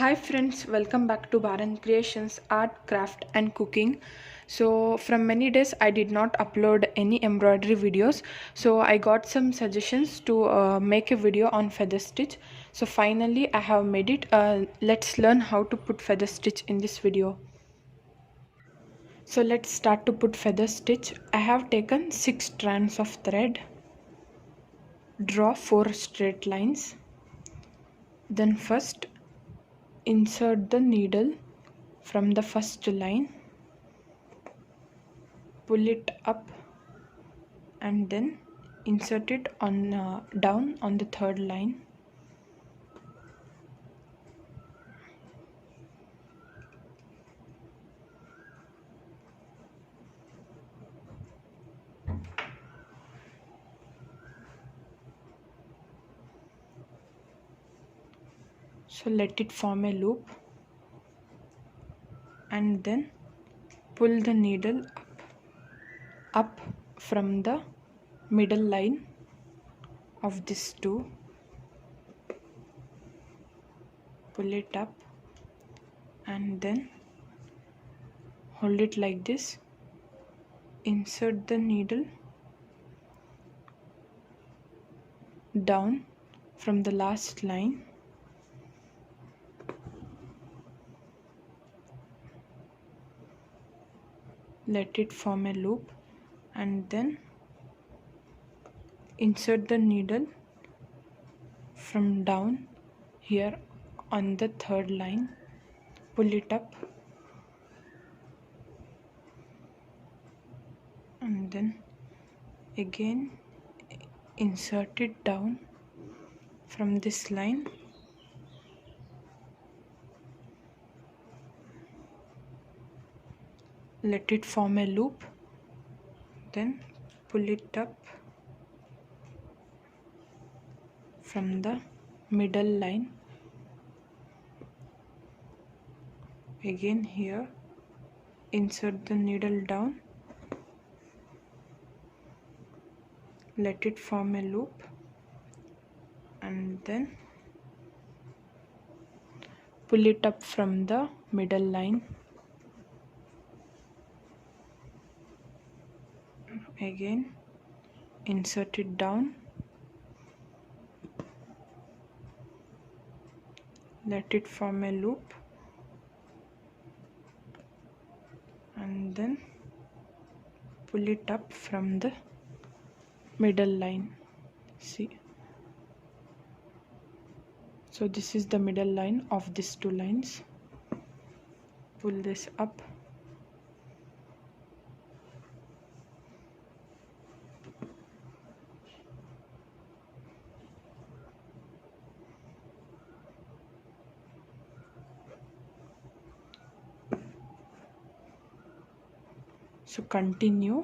Hi friends, welcome back to Baran Creations Art, Craft and Cooking. So from many days I did not upload any embroidery videos. So I got some suggestions to make a video on feather stitch. So finally I have made it. Let's learn how to put feather stitch in this video. So let's start to put feather stitch. I have taken 6 strands of thread. Draw 4 straight lines. Then first insert the needle from the first line, pull it up and then insert it on down on the third line. So let it form a loop and then pull the needle up from the middle line of this two. Pull it up and then hold it like this. Insert the needle down from the last line. Let it form a loop and then insert the needle from down here on the third line. Pull it up and then again insert it down from this line. Let it form a loop, then pull it up from the middle line. Again here insert the needle down, let it form a loop and then pull it up from the middle line. Again insert it down, let it form a loop and then pull it up from the middle line. See, so this is the middle line of these two lines. Pull this up so continue.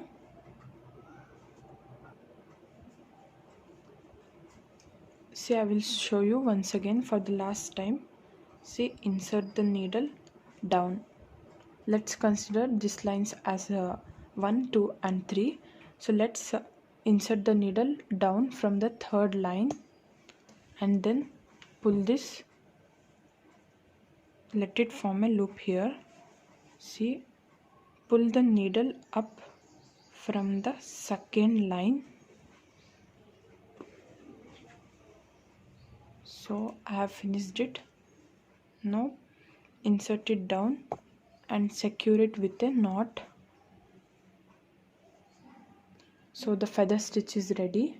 See, I will show you once again for the last time. See, insert the needle down. Let's consider these lines as 1, 2 and 3. So let's insert the needle down from the third line and then pull this, let it form a loop here. See, pull the needle up from the second line. So I have finished it. Now insert it down and secure it with a knot. So the feather stitch is ready.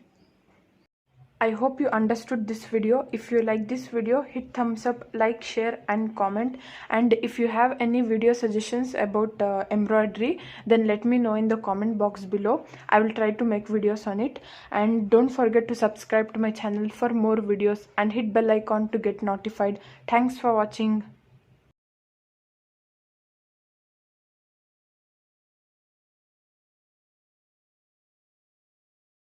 I hope you understood this video. If you like this video, hit thumbs up, like, share and comment. And if you have any video suggestions about embroidery, then let me know in the comment box below. I will try to make videos on it. And don't forget to subscribe to my channel for more videos and hit bell icon to get notified. Thanks for watching.